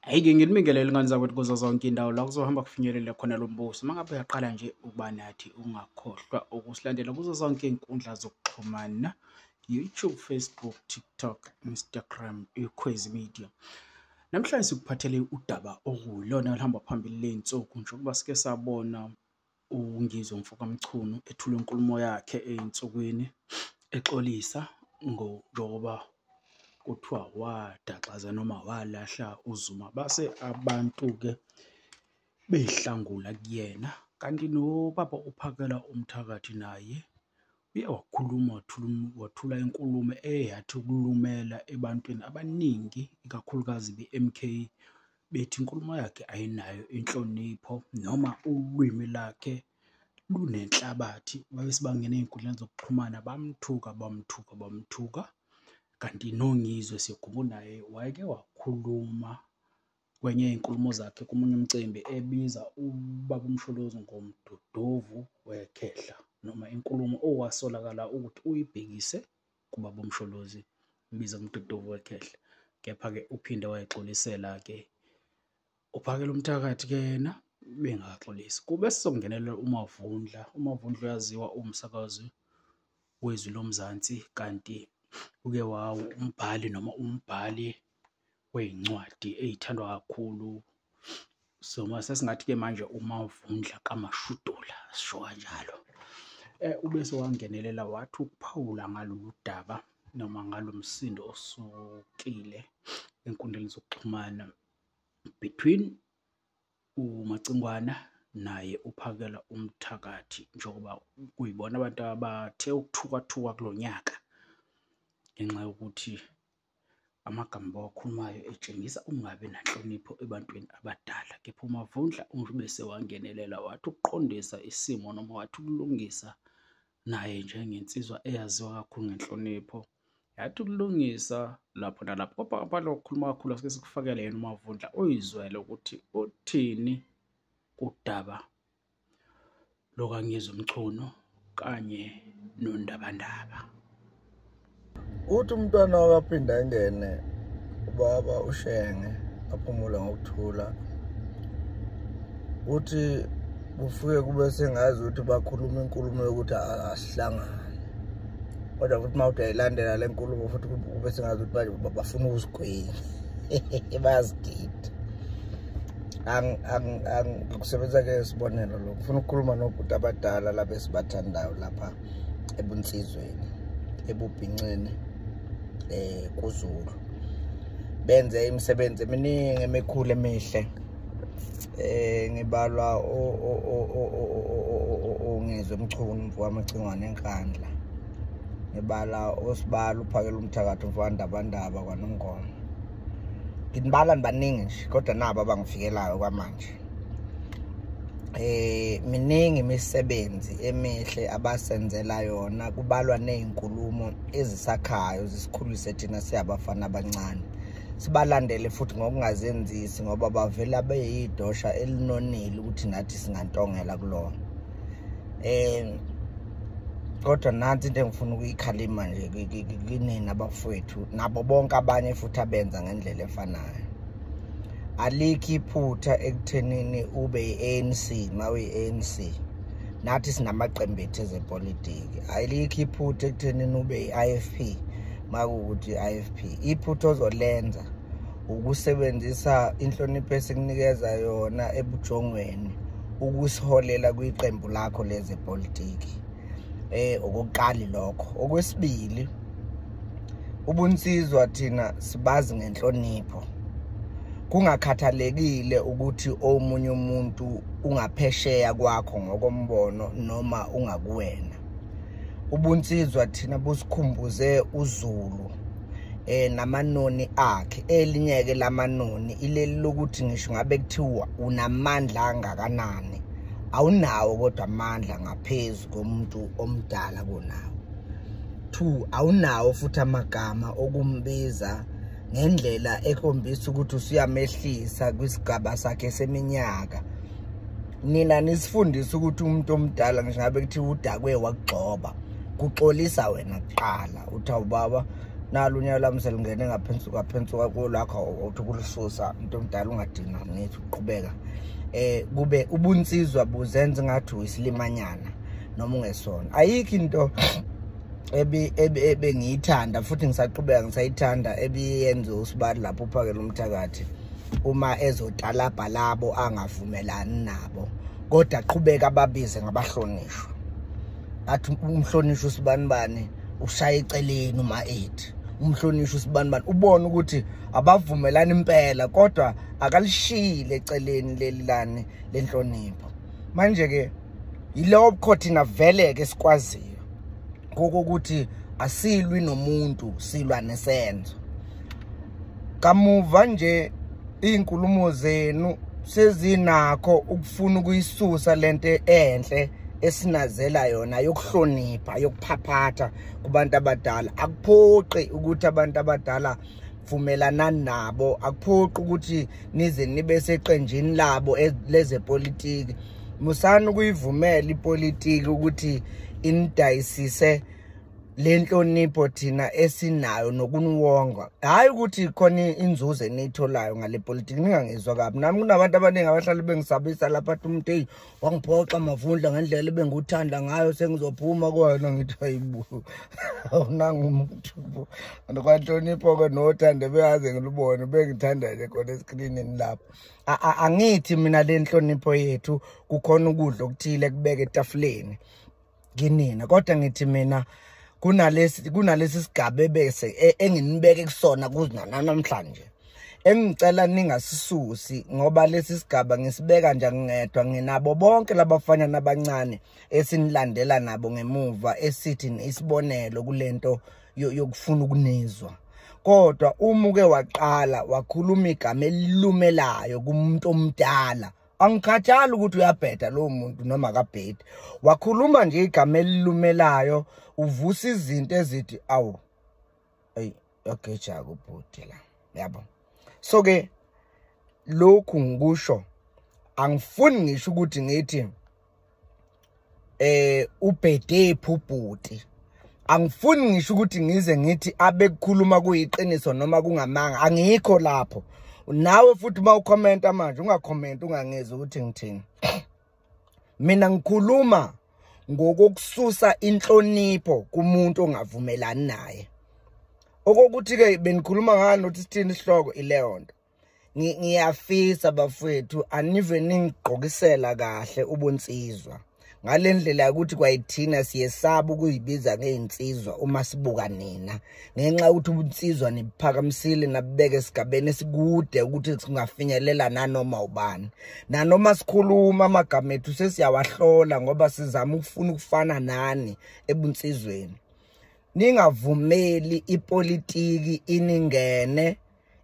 Ayike ngilibingelele ngani zakwethu kuzo zonke indawo la kuzohamba kufinyelele khona lo mbuso. Uma ngabe uyaqala nje ukuba nathi ungakhohlwa ukusilandela kuzo zonke iy'nkundla zokuxhumana, YouTube, Facebook, TikTok, Instagram, Ikhwezi Media. Namhlanje sikuphathele udaba okuyilona oluhamba phambili ley'nsuku njengoba sike sabona uNgizwe Mfumamchunu ethule inkulumo yakhe ey'nsukwini exolisa njengoba kuthiwa wadaxaza noma walahla uZuma base abantu-ke beyihlangula kuyena. Kanti nobaba uPhakela Umthakathi naye uye wakhuluma wathula inkulumo eyathi ukulumela ebantwini abaningi ikakhulukazi be-MK bethi inkulumo yakhe ayinayo inhlonipho noma ulwimi lakhe lunenhlabathi. Babesibangena ey'nkundleni zokuxhumana bamthuka. Kanti noNgizwe sikhumbula naye wake wakhuluma kwenye iy'nkulumo zakhe komunye umcimbi ebiza ubaba uMsholozi ngomduduvu wekhehla, noma inkulumo owasolakala ukuthi uyibhekise kubaba uMsholozi ibiza umduduvu wekhehla. Kepha-ke uphinde wayexolisela-ke uPhakela Umthakathi-ke yena bengakaxolisi. Kube sizokungenelela uMavundla. uMavundla uyaziwa umsakazi wezwi lomzansi, kanti uke umbhali noma umbhali wey'ncwadi ey'thandwa kakhulu. So mase singathi-ke manje uMavundla kaMashudula, sisho kanjalo. Ubese wangenelela wathi ukuphawula ngalolu daba noma ngalo msindo osukile enkundleni zokuxhumana between uMacingwana naye uPhakela Umthakathi, njengoba kuyibona abantu abathe ukuthukwa kulo nyaka ngenxa yokuthi amagama abawakhulumayo etshengisa ukungabi nanhlonipho ebantwini abadala. Kepha uMavundla bese wangenelela wathi ukuqondisa isimo noma wathi ukulungisa naye njengensizwa eyaziwa kakhulu ngenhlonipho, yathi ukulungisa lapho nalapho. Kodwa abantu okukhuluma kakhulu asike sikufakele yena uMavundla uyizwele ukuthi uthini udaba lokaNgizwe Mchunu kanye noNdabandaba. Uthi umntwana wakaphinda engene ubaba uShenge aphumula ngokuthula. Uthi kufike kube sengazi ukuthi bakhuluma inkulumo yokuthi asihlangane, kodwa futhi uma uyayilandela le nkulumo futhi kube sengazi ukuthi bafuna ukusigwenya bayazigida. Kusebenzisa-ke isibonelo lo, kufuna ukukhuluma nobuthi abadala lapha esibathandayo lapha ebunsizweni ebubhincini kuZulu. Benze imisebenzi eminingi emikhulu emihle. Ngibalwa uNgizwe Mchunu Mfumamachingwana eNkandla. Ngibala uSibala uPhakela Umthakathi Ndabandaba kwaNongoma. Ngibala baningi nje kodwa nabo abangifikelayo kwamanje. Miningi imisebenzi emihle abasenzela yona, kubalwa nezinkulumo ezisakhayo zisikhulise thina siyabafana abancane. Sibalandele futhi ngokungazenzisi ngoba bavela beyidosha elinonile ukuthi nathi singantongela kulona. Kodwa nansi into engifuna ukuyikhalima nje kinina abafowethu nabo bonke abanye futhi abenza ngendlela efanayo. Alikho iphutha ekuthenini ube yi-ANC mawe yi-ANC. Nathi sinamaqembu ethu ezepolitiki. Alikho iphutha ekuthenini ube yi-IFP makuwukuthi i-IFP. Iphutha ozolenza ukusebenzisa inhlonipho esikunikeza yona ebujongweni ukusiholela kwiqembu lakho lezepolitiki. Okokuqala lokho. Okwesibili, ubunsizwa thina sibazi ngenhlonipho. Kungakhathalekile ukuthi omunye umuntu ungaphesheya kwakho ngokombono noma ungakuwena. Ubunsizwa thina busikhumbuze uZulu namanoni akhe. Elinyeke lamanoni ileli lokuthi ngisho ngabe kuthiwa unamandla angakanani, awunawo kodwa amandla ngaphezu komuntu omdala kunawo. 2, awunawo futhi amagama okumbiza ngendlela ekhombisa ukuthi usuyamehlisa kwisigaba sakhe seminyaka. Nina nisifundisa ukuthi umuntu omdala ngisho ngabe kuthiwa udakwe wakugxoba, kuxolisa wena kuqala. Uthi awubaba nalo unyaka lami selingene ngaphansi kwalakho uthi kulisusa into omdala ungadinga ngithi uqhubeka kube ubunsizwa buzenza ngathi uyisilimanyana noma ungesona ayikho into ebe ngiyithanda futhi ngisaqhubeka ngisayithanda ebiyenza uSibali lapho uphakela umthakathi uma ezotalabha labo angavumelani nabo kodwa aqhubeka ababize ngabahlonishwa athi umhlonishwa uSibanibani ushaya eceleni uma 8 umhlonishwa uSibanibani ubona ukuthi abavumelani impela kodwa akalishile eceleni lelilani lenhlonipho manje ke yilowo bukhona vele ke sikwaziyo kokuthi asilwi nomuntu silwa nesenzo kamuva nje inkulumo zenu sezinakho ukufuna ukuyisusa lento enhle esinazela yona yokuhlonipha yokuphaphatha kubantu abadala akuphoqi ukuthi abantu abadala vumelana nabo akuphoqi ukuthi nize nibe seqenjini labo lezepolitiki musana ukuyivumela ipolitiki ukuthi indayisise lenhlonipho thina esinayo nokuniwonga hayi ukuthi khona inzuzo enitholayo ngale politiki ningangizwa kabi nami kunabantu abaningi abahlali bengisabisa lapha athi umuntu hey wangiphoxa amavundla ngendlela ebengikuthanda ngayo sengizophuma kona ngithi hayibo awunanga umuntu andikwanhlonipho ke nothanda beyaze ngilubone bengithanda nje khona escreenini lapha angithi mina le nhlonipho yethu kukhona ukudla okuthile kubeka etafuleni kinina kodwa ngithi mina kunalesi sigaba bese enginibeke kusona kuzina namhlanje engicela ningasisusi ngoba lesi sigaba ngisibeka nje ngedwa nginabo bonke labafana nabancane esinilandela nabo ngemuva esithi isibonelo kulento yokufuna ukunizwa kodwa uma uke waqala wakhuluma igama elilumelayo kumuntu omdala angikhathali ukuthi uyabheda lo muntu noma akabhedi wakhuluma nje igama elilumelayo uvusa izinto ezithi awu hey yageja kubhuti la yabo so ke lokhu ngikusho angifuni ngisho ukuthi ngithi ubhede phubhuti angifuni ngisho ukuthi ngize ngithi abekukhuluma kuyiqiniso noma kungamanga angikho lapho nawe futhi mawucomment manje ungacomment ungangeza ukuthi ngithini mina ngikhuluma ngokususa inhlonipho kumuntu ongavumelani naye okokuthi ke benikhuluma ngani nothi sithini isihloko ileyonto ngiyafisa bafethu anive ningigqokisela kahle ubunsizwa ngalendlela ukuthi kwayithina siyesaba ukuyibiza ngeinsizwa uma sibuka nina ngenxa ukuthi ubunsizwa niphakamisile nabibeke esigabeni esikude ukuthi singafinyelela nanoma ubani nanoma sikhuluma amagama ethu sesiyawahlola ngoba sizama ukufuna ukufana nani ebunsizweni ningavumeli ipolitiki iningene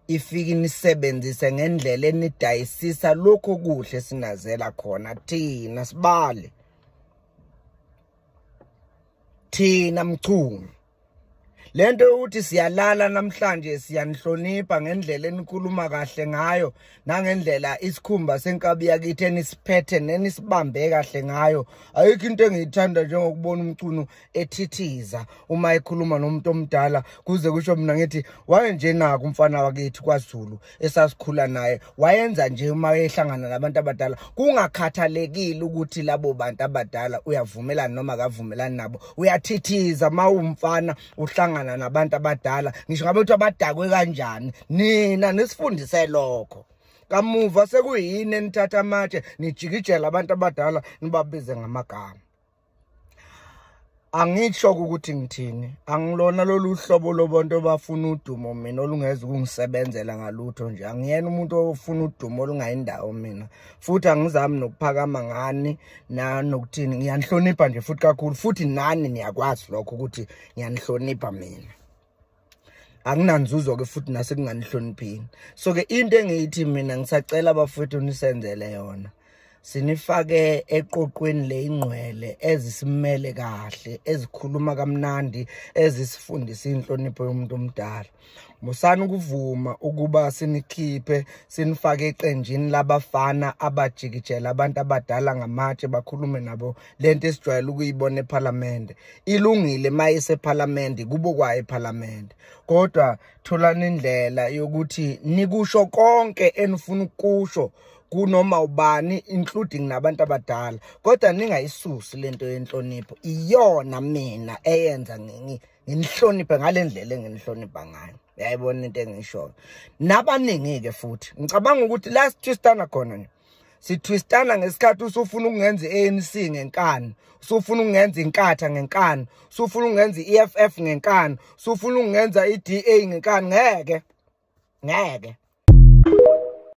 ifike nisebenzise ngendlela enidayisisa lokho kuhle sinazela khona thina sibale thina mchungu lento ukuthi siyalala namhlanje siyanihlonipha ngendlela enikhuluma kahle ngayo nangendlela isikhumba senkabi yakithi enisiphethe nenisibambe kahle ngayo ayikho into engiyithanda njengokubona umcuno ethithiza uma ekhuluma nomuntu omdala kuze kusho mina ngithi waye nje naka umfana wakithi kwaZulu esasikhula naye wayenza nje uma ehlangana nabantu abadala kungakhathalekile ukuthi labo bantu abadala uyavumelana noma akavumelani nabo uyathithiza mawumfana uhlangana nabantu abadala ngisho ngabe uthi abadakwe kanjani nina nisifundise lokho kamuva sekuyini enithatha amatshe nijikijela abantu abadala nibabize ngamagama angitsho ukuthi ngithini angilona lolu hlobo lobantu abafuna udumo mina olungeze ukungisebenzela ngalutho nje angiyena umuntu ofuna udumo olungayindawo mina futhi angizami nokuphakama ngani nokuthini ngiyanihlonipha nje futhi kakhulu futhi nani niyakwazi lokho ukuthi ngiyanihlonipha mina anginanzuzo ke futhi nasekunganihloniphini so ke into engiyithi mina ngisacela abafethu nisenzele yona sinifake eqoqweni leingqwele ezisimele kahle ezikhuluma kamnandi ezisifundisa inhlonipho yomuntu omdala musani ukuvuma ukuba sinikhiphe sinifake eqenjini labafana abajikijela abantu abadala ngamatshe bakhulume nabo lento esijwayele ukuyibona eParliament. Ilungile mayise eParliament kubo kwa eParliament, kodwa tholani indlela yokuthi nikusho konke enifuna ukusho kunoma ubani including nabantu abadala, kodwa ningayisusi lento yenhlonipho. Iyona mina eyenza nginihloniphe ngalendlela enginihlonipha ngayo. Uyayibona into engishoyo. Nabaningi ke futhi ngicabanga ukuthi la sitwistana khona nje, sitwistana ngesikhathi usufuna ukungenza iANC ngenkani, usufuna ukungenza inkatha ngenkani, usufuna ukungenza iEFF ngenkani, usufuna ukungenza iDA ngenkani. Ngeke